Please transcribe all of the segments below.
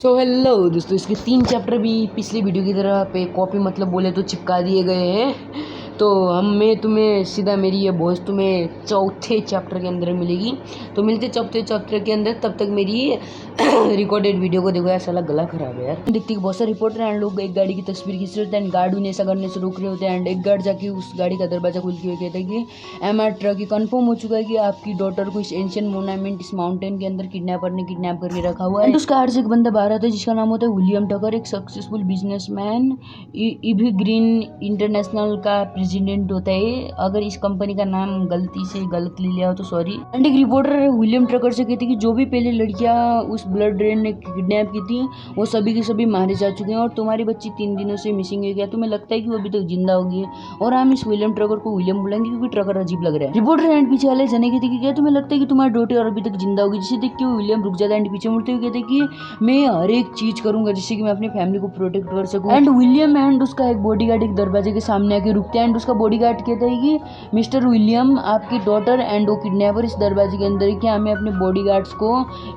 Hello दोस्तों, इसके 3 chapter भी पिछले वीडियो की तरह पे कॉपी मतलब बोले तो चिपका दिए गए हैं। तो मैं तुम्हें सीधा मेरी ये वॉइस तुम्हें चौथे चैप्टर के अंदर मिलेगी। तो मिलते चौथे चैप्टर के अंदर, तब तक मेरी रिकॉर्डेड वीडियो को देखो। यार साला गला खराब है यार। देखती बहुत सारे रिपोर्टर एंड लोग एक गाड़ी की तस्वीर खींच रहे होते हैं एंड गार्ड उन्हें ऐसा करने से रोक रहे होते हैं एंड एक गार्ड जाके उस गाड़ी का दरवाजा खोल के कहता है कि एम आर ट्रक कन्फर्म हो चुका है कि आपकी डॉटर को इस एंशियंट मोनामेंट इस माउंटेन के अंदर किडनैपर ने किडनैप करके रखा हुआ है। उसका हार से एक बंदा बाहर आता है जिसका नाम होता है विलियम टकर, एक successful businessman, EV green international का प्रेसिडेंट होता है। अगर इस कंपनी का नाम गलती से गलत ले लिया हो तो सॉरी। एंड एक रिपोर्टर विलियम टकर से कहती है कि जो भी पहले लड़कियां उस ब्लड ड्रेन ने किडनैप की थी वो सभी की सभी मारे जा चुके हैं और तुम्हारी बच्ची 3 दिनों से मिसिंग है। क्या तुम्हें लगता है कि वो अभी तक जिंदा होगी? और हम इस विलियम ट्रकर को विलियम बुलाएंगे क्योंकि ट्रकर अजीब लग रहा है। रिपोर्टर एंड पीछे वाले जने कहते कि क्या तुम्हें लगता है कि तुम्हारी डॉटर अभी तक जिंदा होगी? जिसे देख के वो विलियम रुक जाता है एंड पीछे मुड़ते हुए कहते हैं कि मैं हर एक चीज करूंगा जिससे कि मैं अपनी फैमिली को प्रोटेक्ट कर सकूं। एंड विलियम एंड उसका एक बॉडीगार्ड एक दरवाजे के सामने आके रुकते हैं एंड उसका बॉडीगार्ड कहता है कि मिस्टर विलियम, आपकी डॉटर एंड वो किडनैपर इस दरवाजे के अंदर है, क्या हमें अपने बॉडीगार्ड्स को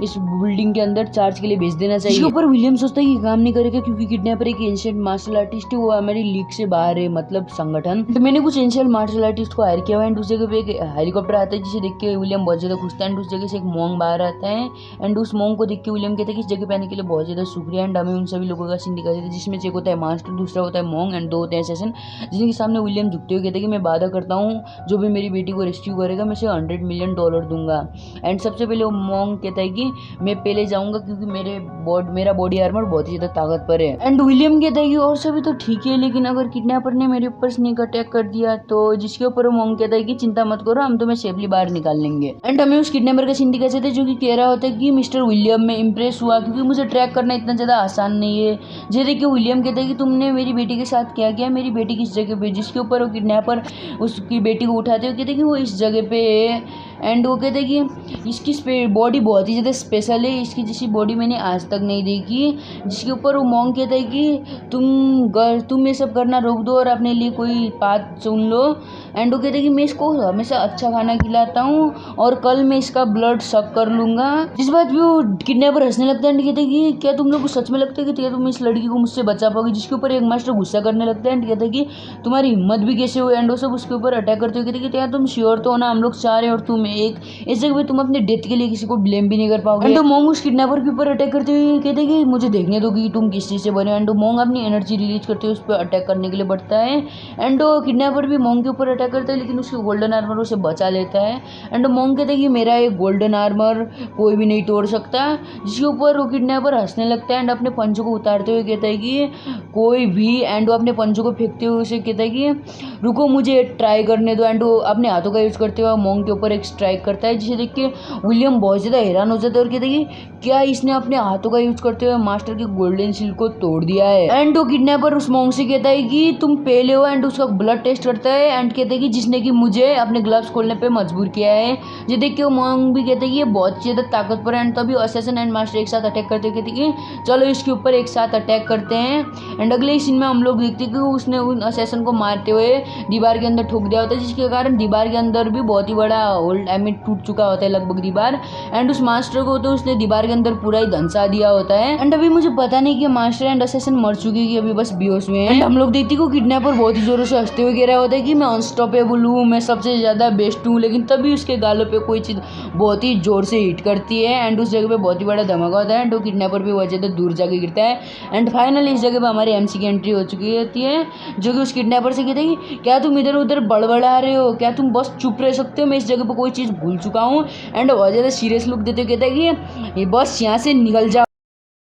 इस बिल्डिंग के अंदर चार्ज के लिए भेज देना चाहिए? इसके ऊपर विलियम सोचता है कि काम नहीं करेगा क्योंकि किडनैपर एक एंशिएंट मार्शल आर्टिस्ट है, वो हमारी लीग से बाहर है, मतलब संगठन। तो मैंने कुछ एंशिएंट मार्शल आर्टिस्ट को हायर किया हुआ एंड उस जगह पे एक हेलीकॉप्टर आता है जिसे देख के विलियम बहुत ज्यादा खुश था एंड उस जगह से एक मोंग बाहर आता है एंड उस मोंग को देख के विलियम कहता है कि इस जगह पे आने के लिए बहुत ज्यादा शुक्रिया। एंड हमें उन सभी लोगों का सीन दिखा देता है जिसमें से एक होता है मास्टर, दूसरा होता है मोंग एंड 2 होते हैं सेशन, जिनके सामने विलियम झुकते हुए कहते हैं कि मैं वादा करता हूँ जो भी मेरी बेटी को रेस्क्यू करेगा मैं उसे $100 मिलियन दूंगा। एंड सबसे पहले वो मोंग कहता है कि मैं पहले जाऊंगा क्योंकि मेरा बॉडी आर्मर बहुत ही ज्यादा ताकतवर है। एंड विलियम कहता है कि और सभी तो ठीक है लेकिन अगर किडनैपर ने मेरे ऊपर स्नीक अटैक कर दिया तो, जिसके ऊपर मोंग कहता है कि चिंता मत करो, हम तुम्हें सेफली बाहर निकाल लेंगे। एंड हमें उस किडनैपर का सीन दिखा देते जो कि कह रहा होता है कि मिस्टर विलियम, मैं इंप्रेस हुआ क्योंकि मुझे ट्रैक करना इतना ज्यादा आसान नहीं है। जे देखिए विलियम कहता है कि तुमने मेरी बेटी के साथ क्या किया, मेरी बेटी किस जगह पे, जिसके ऊपर वो किडनैपर उसकी बेटी को उठाते हुए कहते हैं कि वो इस जगह पे है। एंड वो कहते हैं कि इसकी बॉडी बहुत ही ज़्यादा स्पेशल है, इसकी जैसी बॉडी मैंने आज तक नहीं देखी। जिसके ऊपर वो मोंग कहता है कि तुम ये सब करना रोक दो और अपने लिए कोई बात चुन लो। एंड वो कहते हैं कि मैं इसको हमेशा अच्छा खाना खिलाता हूँ और कल मैं इसका ब्लड सक कर लूँगा। जिस बात पे वो किडनैपर हंसने लगता है एंड कहते हैं कि क्या तुम लोग को सच में लगता है कि क्या तुम इस लड़की को मुझसे बचा पाओगे? जिसके ऊपर एक मास्टर गुस्सा करने लगता है एंड कहता है कि तुम्हारी हिम्मत भी कैसे हुई? एंड वो सब उसके ऊपर अटैक करते हुए कहते हैं कि क्या तुम श्योर तो हो ना, हम लोग 4 हैं और तुम एक, इस जगह पे तुम अपने डेथ के लिए किसी को ब्लेम भी नहीं कर पाओगे। एंड मोंग उस किडनैपर के ऊपर अटैक करते हुए कहते हैं कि मुझे देखने दो कि तुम किस चीज से बने। एंड मोंग अपनी एनर्जी रिलीज करते हुए उस पर अटैक करने के लिए बढ़ता है एंड किडनैपर भी मोंग के ऊपर अटैक करता है लेकिन उसके गोल्डन आर्मर उसे बचा लेता है। एंड मोंग कहता है कि मेरा एक गोल्डन आर्मर कोई भी नहीं तोड़ सकता। जिसके ऊपर वो किडनैपर हंसने लगता है एंड अपने पंचों को उतारते हुए कहता है कि कोई भी, एंड वो अपने पंचों को फेंकते हुए उसे कहता है कि रुको मुझे ट्राई करने दो। एंड वो अपने हाथों का यूज करते हुए मोंग के ऊपर एक स्ट्राइक करता है जिसे देख के विलियम बहुत ज़्यादा हैरान हो जाता है और कहता है कि क्या इसने अपने हाथों का यूज करते हुए मास्टर के गोल्डन शील्ड को तोड़ दिया है। एंड वो किडनैपर उस मोंग से कहता है कि तुम पहले हो एंड उसका ब्लड टेस्ट करता है एंड कहता है कि जिसने कि मुझे अपने ग्लव्स खोलने पे मजबूर किया है। ये देख के वो मोंग भी कहते हैं कि ये बहुत ज़्यादा ताकतवर है। एंड तभी असैसिन एंड मास्टर एक साथ अटैक करते कहते कि चलो इसके ऊपर एक साथ अटैक करते हैं। एंड अगले सीन में हम लोग देखते हैं कि उसने उन असैसिन को मारते हुए दीवार के अंदर ठोक दिया होता है जिसके कारण दीवार के अंदर भी बहुत ही बड़ा होल टूट चुका होता है लगभग दीवार। एंड उस मास्टर को तो उसने दीवार के अंदर पूरा ही धंसा दिया होता है। एंड अभी मुझे पता नहीं कि मास्टर एंड असैसिन मर चुके हैं कि अभी बस बेहोश हुए हैं। एंड हम लोग देखते हैं कि किडनैपर बहुत ही जोरों से हंसते हुए कह रहा होता है कि मैं अनस्टॉपेबल हूँ, मैं सबसे ज्यादा बेस्ट हूँ। लेकिन तभी उसके गालों पे कोई चीज बहुत ही जोर से हिट करती है एंड उस जगह पे बहुत ही बड़ा धमाका होता है एंड वो किडनैपर भी बहुत ज्यादा दूर जाके गिरता है। एंड फाइनली इस जगह पे हमारी एमसी की एंट्री हो चुकी होती है जो कि उस किडनैपर से कहते हैं कि क्या तुम इधर उधर बड़बड़ा रहे हो, क्या तुम बस चुप रह सकते हो, मैं इस जगह पर कोई चीज़ भूल चुका हूँ। एंड बहुत ज़्यादा सीरियस लुक देते हुए कहता है कि ये बस यहाँ से निकल जाओ।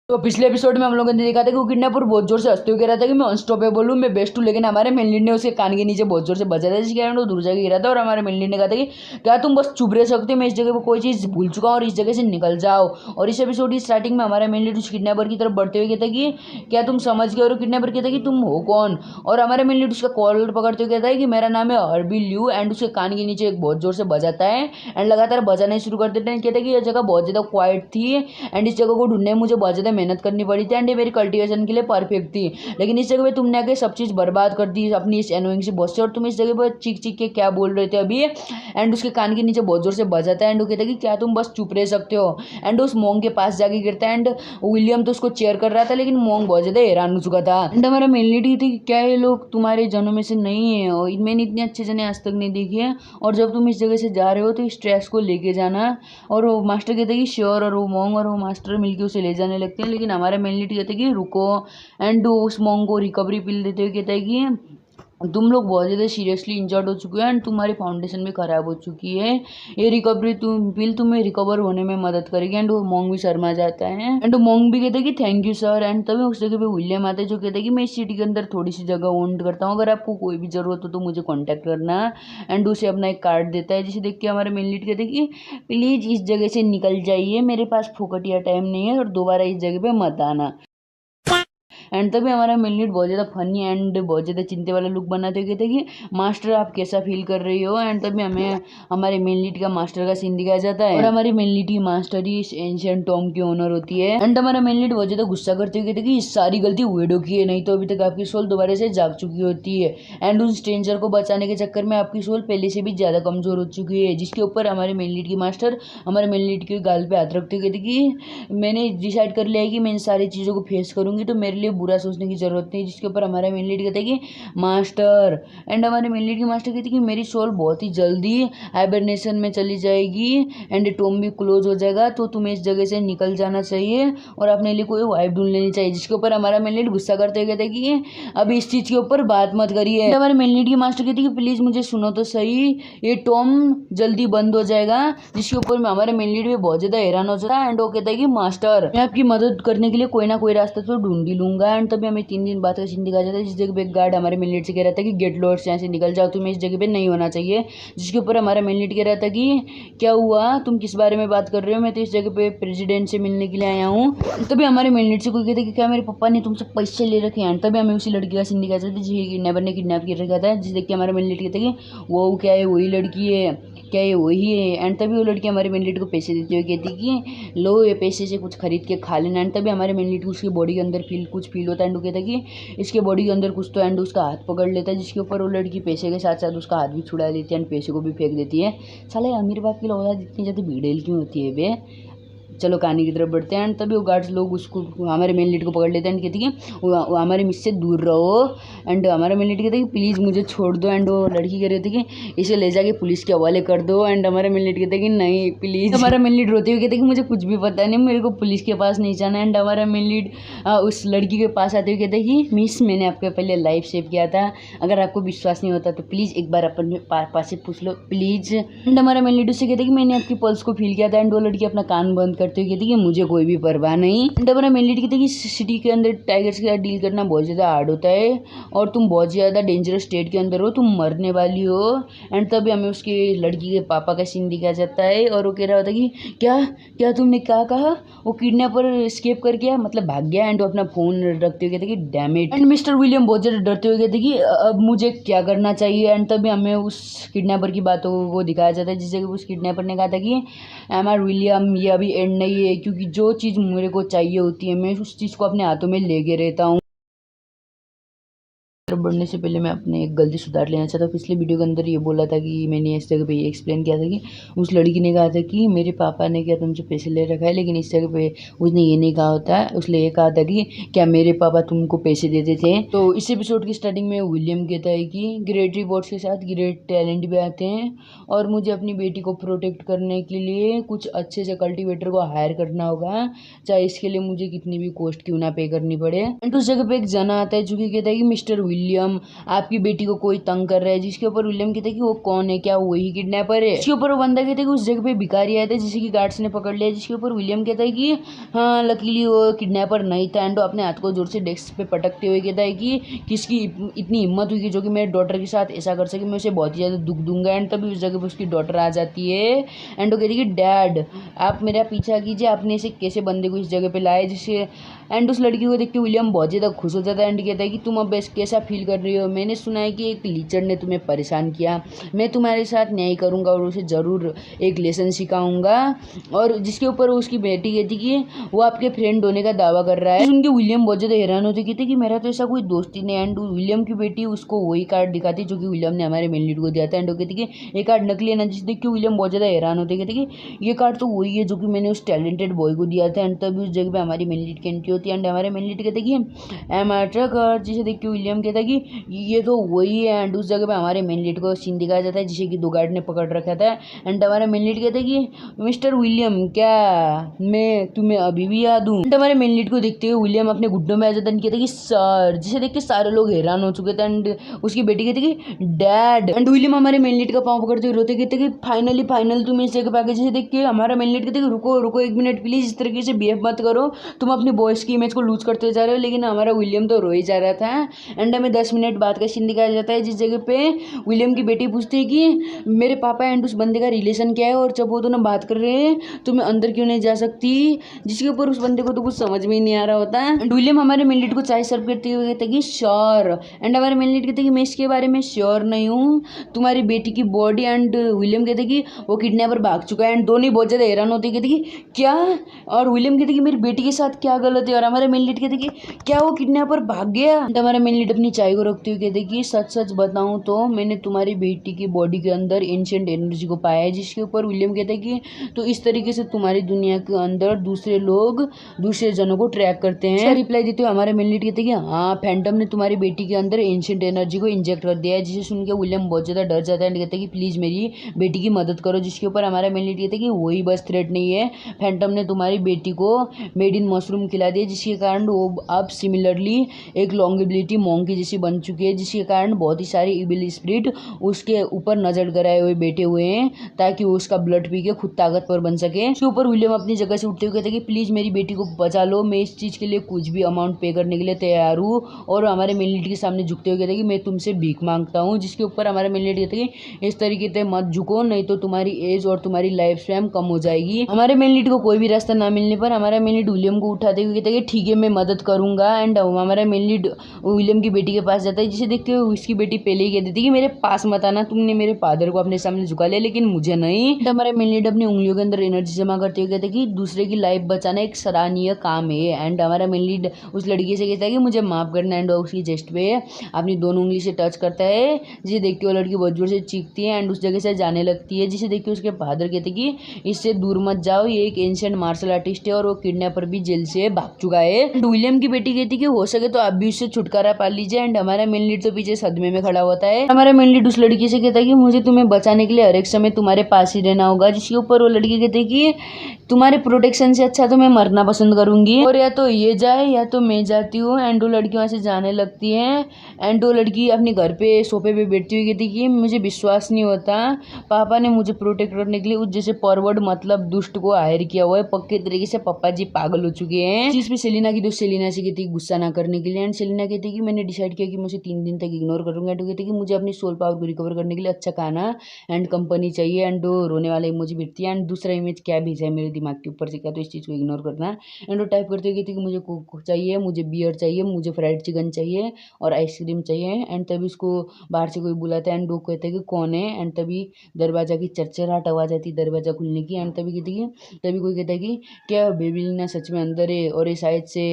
तो पिछले एपिसोड में हम लोगों ने देखा था कि वो किडनैपर बहुत जोर से हंसते हुए कह रहा था कि मैं अनस्टॉपेबल हूँ, मैं बेस्ट हूँ। लेकिन हमारे मेन लीड ने उसके कान के नीचे बहुत जोर से बजा था जिसके कारण वो दूर जाके गिरा था और हमारे मेन लीड ने कहा था कि क्या तुम बस चुप रह सकते हो, मैं इस जगह पर कोई चीज़ भूल चुका हूँ और इस जगह से निकल जाओ। और इस एपिसोड की स्टार्टिंग में हमारा मेन लीड उस किडनैपर की तरफ बढ़ते हुए कहता है कि क्या तुम समझ गए? और किडनैपर कहता है कि तुम हो कौन? और हमारे मेन लीड उसका कॉलर पकड़ते हुए कहता है कि मेरा नाम है हर्बी ल्यू। एंड उसके कान के नीचे एक बहुत जोर से बजाता है एंड लगातार बजाना शुरू कर देते हैं। कहता है कि यह जगह बहुत ज़्यादा क्वाइट थी एंड इस जगह को ढूंढने में मुझे बहुत ज़्यादा मेहनत करनी पड़ी थी एंड ये मेरी कल्टीवेशन के लिए परफेक्ट थी, लेकिन इस जगह पे तुमने आके सब चीज़ बर्बाद कर दी अपनी इस एनोइंग से बॉस से। और तुम इस जगह पर चीख चीख के क्या बोल रहे थे अभी, एंड उसके कान के नीचे बहुत जोर से बजाता है एंड वो कहता है कि क्या तुम बस चुप रह सकते हो। एंड उस मोंग के पास जाके गिरता है एंड विलियम तो उसको चेयर कर रहा था, लेकिन मोंग बहुत ज़्यादा हैरान हो चुका था। एंड हमारा मेन लीड थी कि क्या ये लोग तुम्हारे जनों में से नहीं है, और मैंने इतने अच्छे जने आज तक नहीं देखे हैं, और जब तुम इस जगह से जा रहे हो तो इस स्ट्रेस को लेके जाना। और वो मास्टर कहते हैं कि श्योर, और वो मोंग और वो मास्टर मिलके उसे ले जाने लगते हैं, लेकिन हमारा मेन लीड कहते हैं कि रुको। एंड उस मोंग को रिकवरी पिल देते हुए कहता है कि तुम लोग बहुत ज़्यादा सीरियसली इंजर्ड हो चुके हो एंड तुम्हारी फाउंडेशन भी ख़राब हो चुकी है, ये रिकवरी पिल तुम्हें रिकवर होने में मदद करेगी। एंड वो मोंग भी शर्मा जाता है एंड वो मोंग भी कहते हैं कि थैंक यू सर। एंड तभी उस जगह पे विलियम आता है जो कहता है कि मैं इस सिटी के अंदर थोड़ी सी जगह ओन करता हूँ, अगर आपको कोई भी ज़रूरत हो तो मुझे कॉन्टैक्ट करना। एंड उसे अपना एक कार्ड देता है, जिसे देख के हमारे मेन लीड कहते हैं कि प्लीज़ इस जगह से निकल जाइए, मेरे पास फोकटिया टाइम नहीं है और दोबारा इस जगह पे मत आना। एंड तभी हमारा मेन लीड बहुत ज़्यादा फनी एंड बहुत ज़्यादा चिंते वाला लुक बनाते हुए कहते कि मास्टर आप कैसा फील कर रही हो। एंड तभी हमें हमारे मेन लीड का मास्टर का सीन दिखाया जाता है, और हमारी मेन लीड की मास्टर ही इस एंशिएंट टॉम की ओनर होती है। एंड हमारा मेन लीड बहुत ज़्यादा गुस्सा करते हुए कहते कि इस सारी गलती वेडो की है, नहीं तो अभी तक आपकी सोल दोबारा से जाग चुकी होती है। एंड उस स्ट्रेंजर को बचाने के चक्कर में आपकी सोल पहले से भी ज़्यादा कमज़ोर हो चुकी है, जिसके ऊपर हमारे मेन लीड की मास्टर हमारे मेन लीड के गाल पे हाथ रखते हुए कहते कि मैंने डिसाइड कर लिया है कि मैं इन सारी चीज़ों को फेस करूँगी, तो मेरे लिए बुरा सोचने की जरूरत नहीं। जिसके ऊपर हमारा मेन लीड कहता है कि मास्टर, एंड हमारे मेन लीड की मास्टर कहती है कि मेरी सोल बहुत ही जल्दी हाइबरनेशन में चली जाएगी एंड टोम भी क्लोज हो जाएगा, तो तुम्हें इस जगह से निकल जाना चाहिए और अपने लिए कोई वाइफ ढूंढ लेनी चाहिए। जिसके ऊपर हमारा मेन लीड गुस्सा करते हुए कहता है कि अब इस चीज़ के ऊपर बात मत करिए। हमारे मेन लीड की मास्टर कहती है कि प्लीज़ मुझे सुनो तो सही, ये टॉम जल्दी बंद हो जाएगा। जिसके ऊपर हमारे मेन लीड भी बहुत ज़्यादा हैरान हो जाता है एंड वो कहता है कि मास्टर मैं आपकी मदद करने के लिए कोई ना कोई रास्ता तो ढूंढ ही लूंगा। एंड तभी हमें 3 दिन बाद का सीन दिखाया जाता है, जिस जगह पे एक गार्ड हमारे मेन लीड से कह रहा था कि गेट लॉर्ड्स यहाँ से निकल जाओ, तुम्हें इस जगह पे नहीं होना चाहिए। जिसके ऊपर हमारा मेन लीड कह रहा था कि क्या हुआ, तुम किस बारे में बात कर रहे हो, मैं तो इस जगह पे प्रेसिडेंट से मिलने के लिए आया हूँ। तभी हमारे मेन लीड से कोई कहता है कि क्या मेरे पापा ने तुमसे पैसे ले रखे हैं। तभी हमें उसी लड़की का सीन दिखाया जाता है जिसे किडनैपर ने किडनैप कर रखा था, जिस देख के हमारे मेन लीड कहता है कि वो क्या है, वही लड़की है, क्या ये वही है। एंड तभी वो लड़की हमारे मेन लीड को पैसे देते हुए कहती कि लो ये पैसे से कुछ खरीद के खा लेना। एंड तभी हमारे मेन लीड को उसकी बॉडी के अंदर कुछ फील होता है एंड वो कहता है कि इसके बॉडी के अंदर कुछ तो, एंड उसका हाथ पकड़ लेता है। जिसके ऊपर वो लड़की पैसे के साथ साथ उसका हाथ भी छुड़ा लेती है एंड पैसे को भी फेंक देती है। साले अमीर बाप की औलाद इतनी ज़्यादा भीड़ेल क्यों होती है बे। चलो कहानी की तरफ बढ़ते हैं। एंड तभी वो गार्ड्स लोग उसको हमारे मेन लीड को पकड़ लेते हैं एंड कहती है वो हमारे मिस से दूर रहो। एंड हमारा मेन लीड कहते हैं कि प्लीज़ मुझे छोड़ दो। एंड वो लड़की कह रही थी कि इसे ले जाके पुलिस के हवाले कर दो। एंड हमारा मेन लीड कहते हैं कि नहीं प्लीज़। हमारा मेन लीड रोते हुए कहते हैं कि मुझे कुछ भी पता नहीं, मेरे को पुलिस के पास नहीं जाना। एंड हमारा मेन लीड उस लड़की के पास आते हुए कहते हैं कि मिस मैंने आपके पहले लाइफ सेव किया था, अगर आपको विश्वास नहीं होता तो प्लीज़ एक बार अपने पापा से पूछ लो प्लीज़। एंड हमारा मेन लीड उससे कहते हैं कि मैंने आपकी पल्स को फील किया था। एंड वो लड़की अपना कान बंद करते हुए कहती है कि मुझे कोई भी परवाह नहीं। एंड हमारा मेन लीड कहते हैं कि सिटी के अंदर टाइगर्स के साथ डील करना बहुत ज़्यादा हार्ड होता है और तुम बहुत ज़्यादा डेंजरस स्टेट के अंदर हो, तुम मरने वाली हो। एंड तभी हमें उसकी लड़की के पापा का सीन दिखाया जाता है और वो कह रहा होता है कि क्या क्या तुमने क्या कहा, वो किडनैपर एस्केप कर गया, मतलब भाग गया। एंड वो अपना फ़ोन रखते हुए कहते कि damn it. And mister William बहुत ज़्यादा डरते हुए कहते कि अब मुझे क्या करना चाहिए। एंड तभी हमें उस किडनैपर की बातों को दिखाया जाता है, जिस जगह उस किडनैपर ने कहा था कि एमआर विलियम ये अभी एंड नहीं है, क्योंकि जो चीज़ मेरे को चाहिए होती है मैं उस चीज़ को अपने हाथों में लेके रहता हूँ। तरफ बढ़ने से पहले मैं अपने एक गलती सुधार लेना चाहता हूँ। पिछले वीडियो के अंदर ये बोला था कि मैंने इस जगह पे ये एक्सप्लेन किया था कि उस लड़की ने कहा था कि मेरे पापा ने क्या तुमसे पैसे ले रखा है, लेकिन इस जगह पे उसने ये नहीं कहा होता है। उसने ये कहा था कि क्या मेरे पापा तुमको पैसे देते थे। तो इस एपिसोड की स्टार्टिंग में विलियम कहता है कि ग्रेट रिवॉर्ड्स के साथ ग्रेट टैलेंट भी आते हैं और मुझे अपनी बेटी को प्रोटेक्ट करने के लिए कुछ अच्छे से कल्टिवेटर को हायर करना होगा, चाहे इसके लिए मुझे कितनी भी कॉस्ट क्यों ना पे करनी पड़े। एंड उस जगह पे एक जना आता है जो कि कहता है कि मिस्टर विलियम आपकी बेटी को कोई तंग कर रहा है। जिसके ऊपर विलियम कहता है कि वो कौन है, क्या वही किडनैपर है। इसके ऊपर वो बंदा कहता है कि उस जगह पे भिखारी आया था जिसे कि गार्ड्स ने पकड़ लिया। जिसके ऊपर विलियम कहता है कि हाँ लकीली वो किडनैपर नहीं था। एंड वो अपने हाथ को जोर से डेस्क पे पटकते हुए कहता है कि किसकी इतनी हिम्मत हुई कि जो कि मेरे डॉटर के साथ ऐसा कर सके, मैं उसे बहुत ही ज़्यादा दुख दूंगा। एंड तभी उस जगह पर उसकी डॉटर आ जाती है एंड वो कहती है कि डैड आप मेरा पीछा कीजिए, आपने इसे कैसे बंदे को इस जगह पे लाए जिससे एंड उस लड़की को देख के विलियम बहुत ज़्यादा खुश हो जाता है एंड कहता है कि तुम अब कैसा फील कर रही हो। मैंने सुना है कि एक लीचर ने तुम्हें परेशान किया, मैं तुम्हारे साथ न्याय करूँगा और उसे ज़रूर एक लेसन सिखाऊंगा। और जिसके ऊपर उसकी बेटी कहती कि वो आपके फ्रेंड होने का दावा कर रहा है। सुन के विलियम बहुत ज़्यादा हैरान होते, कहते कि मेरा तो ऐसा कोई दोस्त ही नहीं। एंड विलियम की बेटी उसको वही कार्ड दिखाती जो कि विलियम ने हमारे मेन लीड को दिया था। एंड वो कहती कि ये कार्ड नकली है ना, जिस देख के विलियम बहुत ज़्यादा हैरान होते, कहते कि ये कार्ड तो वही है जो कि मैंने उस टैलेंटेड बॉय को दिया था। एंड तभी उस जगह पे हमारी मेन लीड की एंट्री होती है एंड हमारे मेन लीड कहते कि एम ट्रकर, जिसे देख के विलियम कहता कि ये तो वही है। एंड उस जगह पे हमारे मेन लीड को सीन दिखाया जाता है जिसे कि 2 गार्ड ने पकड़ रखा था। एंड हमारे मेन लीड कहते कि मिस्टर विलियम, क्या मैं तुम्हें अभी भी याद हूँ। एंड हमारे मेन लीड को देखते हुए विलियम अपने घुटनों में आ जाता है, कहते कि सर, जिसे देख के सारे लोग हैरान हो चुके थे। एंड उसकी बेटी कहती कि डैड। एंड विलियम हमारे मेन लीड का पाँव पकड़ते हुए रोते, कहते कि फाइनली तुम इस जगह पे आके। जिसे देख के हमारा मेन लीड कहते कि रुको रुको 1 मिनट प्लीज, इस तरीके से बिहेव मत करो, तुम अपने बॉयज की इमेज को लूज करते जा रहे हो। लेकिन हमारा विलियम तो रो ही जा रहा था। एंड हमें 10 मिनट बाद का सीन दिखाया जाता है जिस जगह पे विलियम की बेटी पूछती है कि मेरे पापा एंड उस बंदे का रिलेशन क्या है, और जब वो दोनों बात कर रहे हैं तो मैं अंदर क्यों नहीं जा सकती, जिसके ऊपर उस बंदे को तो कुछ समझ में ही नहीं आ रहा होता है। एंड विलियम हमारे मेन लीड को चाय सर्व करते हुए कहते कि श्योर। एंड हमारे मेन लीड कहते कि मैं इसके बारे में श्योर नहीं हूँ, तुम्हारी बेटी की बॉडी। एंड विलियम कहते कि वो किडनैपर भाग चुका है। एंड दोनों बहुत ज़्यादा हैरान होते, कहते कि क्या, और विलियम कहते कि मेरी बेटी के साथ क्या गलत है, और हमारे मेन लीड कहते कि क्या वो किडनैपर भाग गया। एंड हमारा मेन लीड अपनी चाय को रखते हुए कहते कि सच सच बताऊं तो मैंने तुम्हारी बेटी की बॉडी के अंदर एंशिएंट एनर्जी को पाया है। जिसके ऊपर विलियम कहते कि तो इस तरीके से तुम्हारी दुनिया के अंदर दूसरे लोग दूसरे जनों को ट्रैक करते हैं। इसका रिप्लाई देते हुए हमारे मेन लीड कहते कि हाँ, फैंटम ने तुम्हारी बेटी के अंदर एंशिएंट एनर्जी को इंजेक्ट कर दिया है। जिसे सुन के विलियम बहुत ज़्यादा डर जाता है एंड कहते कि प्लीज़ मेरी बेटी की मदद करो। जिसके ऊपर हमारा मेन लीड कहते कि वही बस थ्रेट नहीं है, फैंटम ने तुम्हारी बेटी को मेड इन मशरूम खिला दिया, जिसके कारण वो अब सिमिलरली एक लॉन्गेबिलिटी मॉन्की जैसी बन चुकी है। जिसके कारण बहुत ही सारी इविल स्पिरिट उसके ऊपर नजर गड़ाए हुए बैठे हुए हैं ताकि वो उसका ब्लड पी के खुद ताकतवर बन सके। इसके ऊपर विलियम अपनी जगह से उठते हुए कहते कि प्लीज़ मेरी बेटी को बचा लो, मैं इस चीज़ के लिए कुछ भी अमाउंट पे करने के लिए तैयार हूँ। और हमारे मेन लीड के सामने झुकते हुए कहते कि मैं तुमसे भीख मांगता हूँ। जिसके ऊपर हमारे मेन लीड कहते कि इस तरीके से मत झुको, नहीं तो तुम्हारी एज और तुम्हारी लाइफ स्पैन कम हो जाएगी। हमारे मेन लीड को कोई भी रास्ता ना मिलने पर हमारा मेन लीड विलियम को उठाते हुए कहता है कि ठीक है, मैं मदद करूंगा। एंड हमारा मेन लीड विलियम की बेटी के पास जाता है, जिसे देखते हुए उसकी बेटी पहले ही कह देती है कि मेरे पास मत आना, तुमने मेरे फादर को अपने सामने झुका लिया लेकिन मुझे नहीं। हमारे मेन लीड अपनी उंगलियों के अंदर एनर्जी जमा करते हुए कहते हैं कि दूसरे की लाइफ बचाना एक सराहनीय काम है। एंड हमारा मेन लीड उस लड़की से कहता है कि मुझे माफ करना। एंड उसकी चेस्ट पे अपनी दोनों उंगली से टच करता है, जिसे देख के वो लड़की बहुत जोर से चीखती है एंड उस जगह से जाने लगती है। जिसे देख के उसके फादर कहते हैं कि इससे दूर मत जाओ, ये एक एंशिएंट मार्शल आर्टिस्ट है और वो किडनैपर भी जेल से भाग चुका है। विलियम की बेटी कहती है कि हो सके तो आप भी उससे छुटकारा पा लीजिए। एंड हमारा मेन लीड तो पीछे सदमे में खड़ा होता है। हमारा मेन लीड उस लड़की से कहता है कि मुझे तुम्हें बचाने के लिए हर एक समय तुम्हारे पास ही रहना होगा। जिसके ऊपर वो लड़की कहती है कि तुम्हारे प्रोटेक्शन से अच्छा तो मैं मरना पसंद करूंगी, और या तो ये जाए या तो मैं जाती हूँ। एंड वो लड़की वहाँ से जाने लगती है। एंड वो लड़की अपने घर पे सोफे पे बैठती हुई कहती कि मुझे विश्वास नहीं होता, पापा ने मुझे प्रोटेक्ट करने के लिए उस जैसे फॉरवर्ड मतलब दुष्ट को हायर किया हुआ है। पक्के तरीके से पापा जी पागल हो चुके हैं। इस चीज पे सेलिना की दोस्त सेलिना से कहती गुस्सा ना करने के लिए। एंड सेलिना कहती कि मैंने डिसाइड किया कि मुझे 3 दिन तक इग्नोर करूंगा। तो कहती कि मुझे अपनी सोल पावर को रिकवर करने के लिए अच्छा खाना एंड कंपनी चाहिए। एंड वो रोने वाला इमोजी भेजती है। एंड दूसरा इमेज क्या भेजा है मेरे दिमाग के ऊपर से, क्या तो इस चीज़ को इग्नोर करना। एंड वो टाइप करते हुए कहती कि मुझे कोक चाहिए, मुझे बियर चाहिए, मुझे फ्राइड चिकन चाहिए और आइसक्रीम चाहिए। एंड तभी उसको बाहर से कोई बुलाता है एंड वो कहते हैं कि कौन है। एंड तभी दरवाजा की चरचराहट आवाज आती है दरवाजा खुलने की। एंड तभी कहती है, तभी कोई कहता है कि क्या बेबीलिना सच में अंदर है, और ये शायद से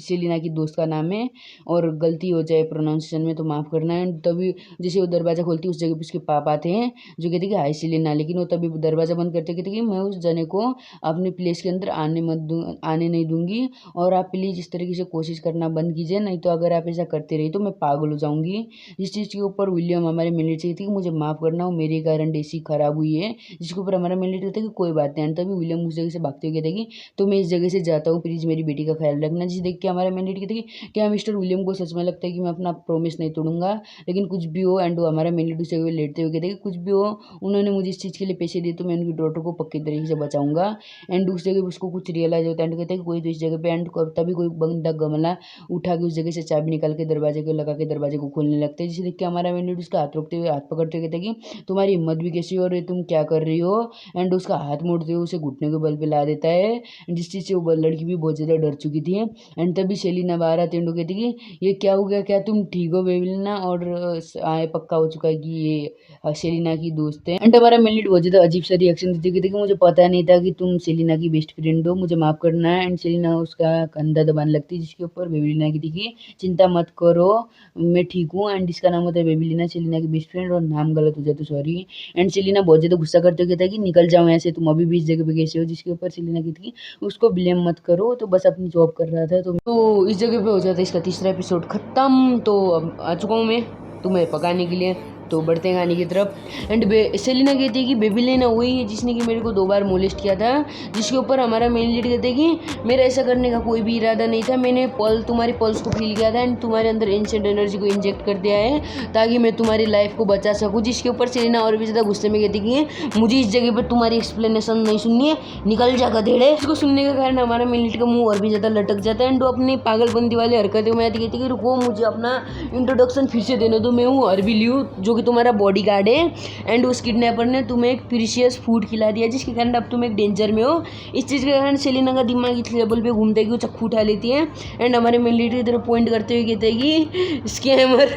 सेलिना की दोस्त का नाम है और गलती हो जाए प्रोनाउंसिएशन में तो माफ़ करना। एंड तभी जैसे वो दरवाज़ा खोलती है उस जगह पे उसके पापा आते हैं जो कहते हैं कि हाय सेलिना, लेकिन वो तभी दरवाज़ा बंद करते कहते कि मैं उस जने को अपने प्लेस के अंदर आने नहीं दूंगी, और आप प्लीज़ इस तरीके से कोशिश करना बंद कीजिए, नहीं तो अगर आप ऐसा करते रही तो मैं पागल हो जाऊंगी। इस चीज़ के ऊपर विलियम हमारे मिलिट्री से कहती कि मुझे माफ़ करना, वो मेरे कारण डेसी खराब हुई है। जिसके ऊपर हमारा मिलिट्री कहता है कि कोई बात नहीं। तभी विलियम उस जगह से भागते हुए कहते कि तो मैं इस जगह से जाता हूँ, प्लीज़ मेरी बेटी का ख्याल रखना। जिसे देख के हमारा मिलिट्री कहते कि क्या मिस्टर विलियम को सच में लगता है कि मैं अपना प्रॉमिस नहीं तोड़ूंगा, लेकिन कुछ भी हो। एंड वो हमारा मिलिट्री से लेटते हुए कहते कि कुछ भी हो, उन्होंने मुझे इस चीज़ के लिए पैसे दिए तो मैं उनकी डॉटर को पक्की तरीके से बचाऊंगा। एंड उस जगह उसको कुछ रियलाइज होता है एंड कहते हैं कि कोई तो इस जगह पे। एंड तभी कोई बंदा गमला उठा के उस जगह से चाबी निकाल के दरवाजे को लगा के दरवाजे को खोलने लगते हैं। जिसे देख के हमारा मिलिट्री उसका हाथ रोकते हुए हाथ पकड़ते हुए कहते हैं कि तुम्हारी हिम्मत भी कैसी हो रही, तुम क्या कर रही हो। एंड उसका हाथ मोड़ते हुए उसे घुटने के बल पे ला देता है, जिस चीज़ से वो लड़की लड़की भी बहुत ज़्यादा डर चुकी थी। एंड तभी सेलिना बाहर आती है, कहती कि ये क्या हो गया, क्या तुम ठीक हो बेबीलिना? और आए पक्का हो चुका है कि ये सेलिना की दोस्त है। एंड हमारा मेनलीड बहुत ज़्यादा अजीब सा रिएक्शन देती है कि मुझे पता नहीं था कि तुम सेलिना की बेस्ट फ्रेंड हो, मुझे माफ़ करना है। एंड सेलिना उसका कंधा दबाने लगती है, जिसके ऊपर बेबीलिना की थी चिंता मत करो, मैं ठीक हूँ। एंड इसका नाम होता है बेबीलिना, सेलिना की बेस्ट फ्रेंड, और नाम गलत हो जाए तो सॉरी। एंड सेलिना बहुत ज़्यादा गुस्सा करते हुए कहता है कि निकल जाओ ऐसे, तुम अभी भी इस जगह पे कैसे हो? जिसके ऊपर सेलिना की थी उसको ब्लेम मत करो, तो बस अपनी जॉब कर रहा था। तो इस जगह पे हो जाता है इसका तीसरा एपिसोड खत्म। तो अब आ चुका हूँ मैं तुम्हें पकाने के लिए, तो बढ़ते हैं गाने की तरफ। एंड सेलिना कहती है कि बेबीलिना वही है जिसने कि मेरे को 2 बार मोलेस्ट किया था, जिसके ऊपर हमारा मेन लीड कहते हैं कि मेरा ऐसा करने का कोई भी इरादा नहीं था, मैंने तुम्हारी पल्स को फील किया था एंड तुम्हारे अंदर एंशिएंट एनर्जी को इंजेक्ट कर दिया है ताकि मैं तुम्हारी लाइफ को बचा सकूँ। जिसके ऊपर सेलिना और भी ज़्यादा गुस्से में कहती कि मुझे इस जगह पर तुम्हारी एक्सप्लेनेशन नहीं सुननी है, निकल जा गधेड़े। इसको सुनने के कारण हमारा मेन लीड का मुंह और भी ज़्यादा लटक जाता है एंड वो अपनी पागलबंदी वाली हरकतें में आती कहती कि रुको, मुझे अपना इंट्रोडक्शन फिर से देने दो, मैं हूँ अरबी लियू, जो कि तुम्हारा बॉडी गार्ड है। एंड उस किडनैपर ने तुम्हें एक प्रीशियस फूड खिला दिया, जिसके कारण अब तुम एक डेंजर में हो। इस चीज़ के कारण सेलिना का दिमाग इस लेवल पे घूमता है कि वो चक्कू उठा लेती है एंड हमारे मेन लीड की तरफ पॉइंट करते हुए कहते हैं कि स्कैमर।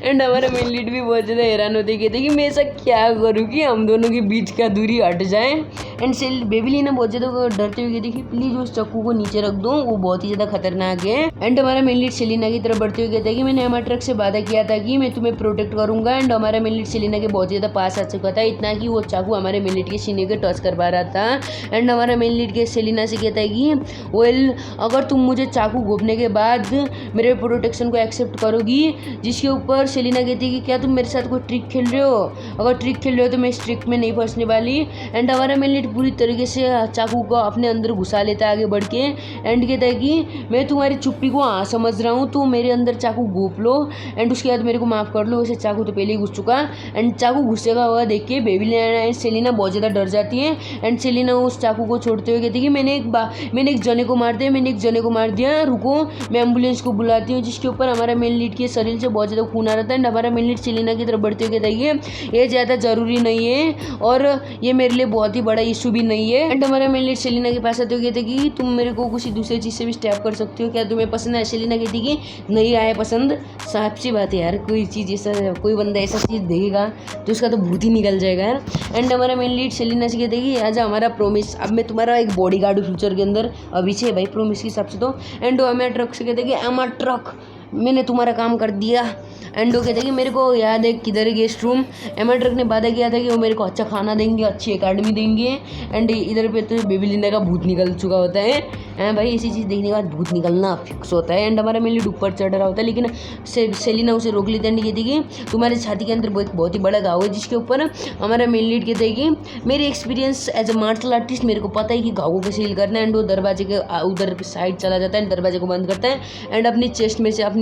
एंड हमारा मेन लीड भी बहुत ज़्यादा हैरान होते कहते हैं कि मैं ऐसा क्या करूँ कि हम दोनों के बीच का दूरी हट जाए। एंड बेबीलिना बहुत ज़्यादा डरते हुए कहती कि प्लीज़ उस चक्कू को नीचे रख दो, वो बहुत ही ज़्यादा खतरनाक है। एंड हमारा मेन लीड सेलिना की तरफ बढ़ते हुए कहता है कि मैंने एमाट्रक से वादा किया था कि मैं तुम्हें प्रोटेक्ट करूंगा। एंड हमारा मेन लीड सेलिना के बहुत ज़्यादा पास आ चुका था, इतना कि वो चाकू हमारे मेन लीड के सीने के टच कर पा रहा था। एंड हमारा मेन लीड के सेलिना से कहता है कि वेल, अगर तुम मुझे चाकू घोपने के बाद मेरे प्रोटेक्शन को एक्सेप्ट करोगी। जिसके ऊपर सेलिना कहती है कि क्या तुम मेरे साथ कोई ट्रिक खेल रहे हो? अगर ट्रिक खेल रहे हो तो मैं इस ट्रिक में नहीं फंसने वाली। एंड हमारा मेन लीड पूरी तरीके से चाकू को अपने अंदर घुसा लेता है आगे बढ़ के एंड कहता है कि मैं तुम्हारी चुप्पी को हाँ समझ रहा हूँ, तो मेरे अंदर चाकू घोप लो एंड उसके बाद मेरे को माफ़ कर लो। वैसे चाकू तो पहले ही घुस चुका। एंड चाकू घुसेगा हुआ देख के बेबीलिना एंड सेलिना बहुत ज़्यादा डर जाती है। एंड सेलिना उस चाकू को छोड़ते हुए कहती है कि मैंने एक जने को मार दिया, रुको मैं एम्बुलेंस को बुलाती हूँ। जिसके ऊपर हमारा मेन लीड के शरीर से बहुत ज़्यादा खून आ रहा था एंड हमारा मेन लीड सेलिना की तरफ बढ़ते हुए कहता है कि ये ज़्यादा ज़रूरी नहीं है और ये मेरे लिए बहुत ही बड़ा इशू भी नहीं है। एंड हमारा मेन लीड सेलिना के पास आते हुए कहते कि तुम मेरे को किसी दूसरे चीज़ से भी स्टैप कर सकते हो, क्या तुम्हें पसंद है? सेलिना कहती कि नहीं आया पसंद। साफ सी बात है यार, कोई चीज़ ऐसा, कोई बंदा ऐसा चीज़ देगा तो उसका तो भूत ही निकल जाएगा यार। एंड हमारा मेन लीड सेलिना से कहते कि आजा हमारा प्रॉमिस, अब मैं तुम्हारा एक बॉडी गार्ड हूँ फ्यूचर के अंदर, अभी से भाई प्रॉमिस के हिसाब से। तो एंड एमा ट्रक से कहते कि एमा ट्रक, मैंने तुम्हारा काम कर दिया। एंड वो कहते हैं कि मेरे को याद है किधर है गेस्ट रूम। एमा ट्रक ने वादा किया था कि वो मेरे को अच्छा खाना देंगे, अच्छी एकेडमी देंगे। एंड इधर पे तो बेबीलिना का भूत निकल चुका होता है भाई, ऐसी चीज़ देखने के बाद भूत निकलना फिक्स होता है। एंड हमारा मेन लीड ऊपर चढ़ रहा होता है, लेकिन सेलिना उसे रोक लेती है एंड कहती कि तुम्हारे छाती के अंदर बहुत ही बड़ा घाव है। जिसके ऊपर हमारा मेन लीड कहते हैं कि मेरी experience as a martial artist, मेरे को पता है कि घावों को सील करना है। एंड वो दरवाजे के उधर साइड चला जाता है, दरवाजे को बंद करता है एंड अपनी चेस्ट में से अपनी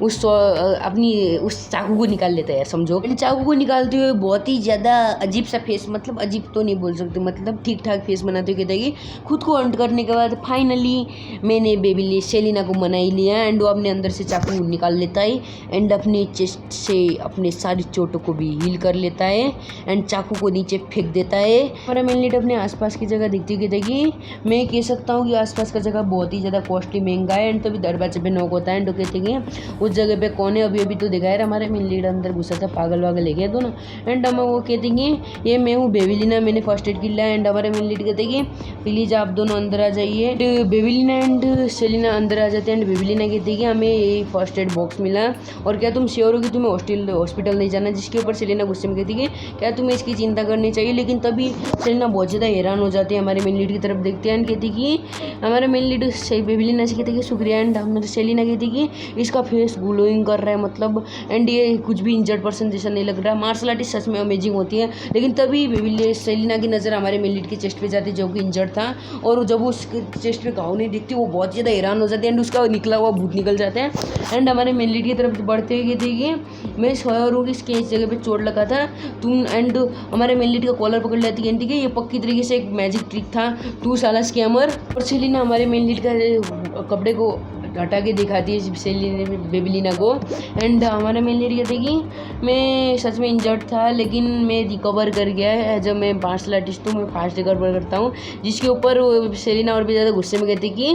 उस चाकू को निकाल लेता है समझो। चाकू को निकालते हुए बहुत ही ज़्यादा अजीब सा फेस, मतलब अजीब तो नहीं बोल सकते, मतलब ठीक ठाक फेस बनाते हुए कहता है कि खुद को अंट करने के बाद फाइनली मैंने बेबी सेलिना को मना ही लिया। एंड वो अपने अंदर से चाकू निकाल लेता है एंड अपने चेस्ट से अपने सारी चोटों को भी हील कर लेता है एंड चाकू को नीचे फेंक देता है। हमारा मेन लीड अपने आसपास की जगह देखते हुए कहता है कि मैं कह सकता हूँ कि आसपास का जगह बहुत ही ज़्यादा कॉस्टली महंगा है। एंड तभी दरवाजे पे नॉक होता है एंड वो कहते हैं कि उस जगह पे कौन है, अभी तो दिखाया हमारे मेन लीड अंदर घुसा था, पागल वागल है क्या तो ना। एंड हम वो कहते हैं कि ये मैं हूँ बेबीलिना, मैंने फर्स्ट एड किया। एंड हमारे मेन लीड कहते हैं कि प्लीज़ आप दोनों अंदर आ जाइए। बेबीलिना एंड सेलिना अंदर आ जाते हैं एंड बेबीलिना कहती है कि हमें ये फर्स्ट एड बॉक्स मिला और क्या तुम श्योर हो कि तुम्हें हॉस्पिटल नहीं जाना? जिसके ऊपर सेलिना गुस्से में कहती है कि क्या तुम्हें इसकी चिंता करनी चाहिए। लेकिन तभी सेलिना बहुत ज़्यादा हैरान हो जाती है, हमारे मेन लीड की तरफ देखते हैं एंड कहती कि हमारे मेन लीड बेबीलिना से कहते हैं कि शुक्रिया। एंड हमारे सेलिना कहती कि इसका फेस ग्लोइंग कर रहा है मतलब, एंड ये कुछ भी इंजर्ड पर्सन जैसा नहीं लग रहा। मार्शल आर्टिस्ट सच में अमेजिंग होती है। लेकिन तभी सेलिना की नज़र हमारे मेन लीड के चेस्ट पे जाती है जो कि इंजर्ड था, और जब वो उसके चेस्ट पे घाव नहीं दिखती वो बहुत ज़्यादा हैरान हो जाती है एंड उसका निकला हुआ भूत निकल जाता है। एंड हमारे मेन लीड की तरफ बढ़ते हुए कहती है कि मैं श्योर हूँ कि इसके इस जगह पे चोट लगा था तुम। एंड हमारे मेन लीड का कॉलर पकड़ लेती है कि ये पक्की तरीके से एक मैजिक ट्रिक था, तू साला स्कैमर। और सेलिना हमारे मेन लीड का कपड़े को हटा के दिखाती है सेलिना बेबीलिना को। एंड हमारा मेन लीड कहते कि मैं सच में इंजर्ड था लेकिन मैं रिकवर कर गया है, जब मैं मार्शल आर्टिस्ट हूँ, मैं फास्ट रिकवर करता हूँ। जिसके ऊपर सेलिना और भी ज़्यादा गुस्से में कहती कि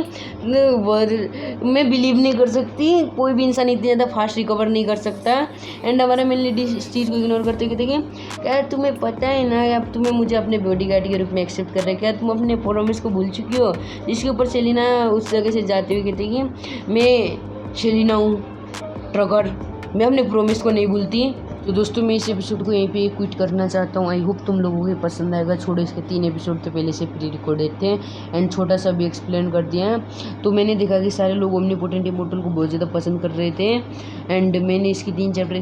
मैं बिलीव नहीं कर सकती, कोई भी इंसान इतनी ज़्यादा फास्ट रिकवर नहीं कर सकता। एंड हमारा मेन लीड इस चीज़ को इग्नोर करते कहते कि क्या तुम्हें पता है ना, अब तुम्हें मुझे अपने बॉडीगार्ड के रूप में एक्सेप्ट कर रहे हैं, क्या तुम अपने प्रोमिस को भूल चुकी हो। जिसके ऊपर सेलिना उस जगह से जाते हुए कहते कि मैं सेलिना हूँ ट्रगर, मैं अपने प्रोमिस को नहीं भूलती। तो दोस्तों मैं इस एपिसोड को यहीं पे क्विट करना चाहता हूँ। आई होप तुम लोगों को पसंद आएगा। छोड़ो, इसके 3 एपिसोड तो पहले से प्री रिकॉर्डेड थे एंड छोटा सा भी एक्सप्लेन कर दिया है। तो मैंने देखा कि सारे लोग ओमनीपोटेंट इमोर्टल को बहुत ज़्यादा पसंद कर रहे थे एंड मैंने इसकी 3 चैप्टर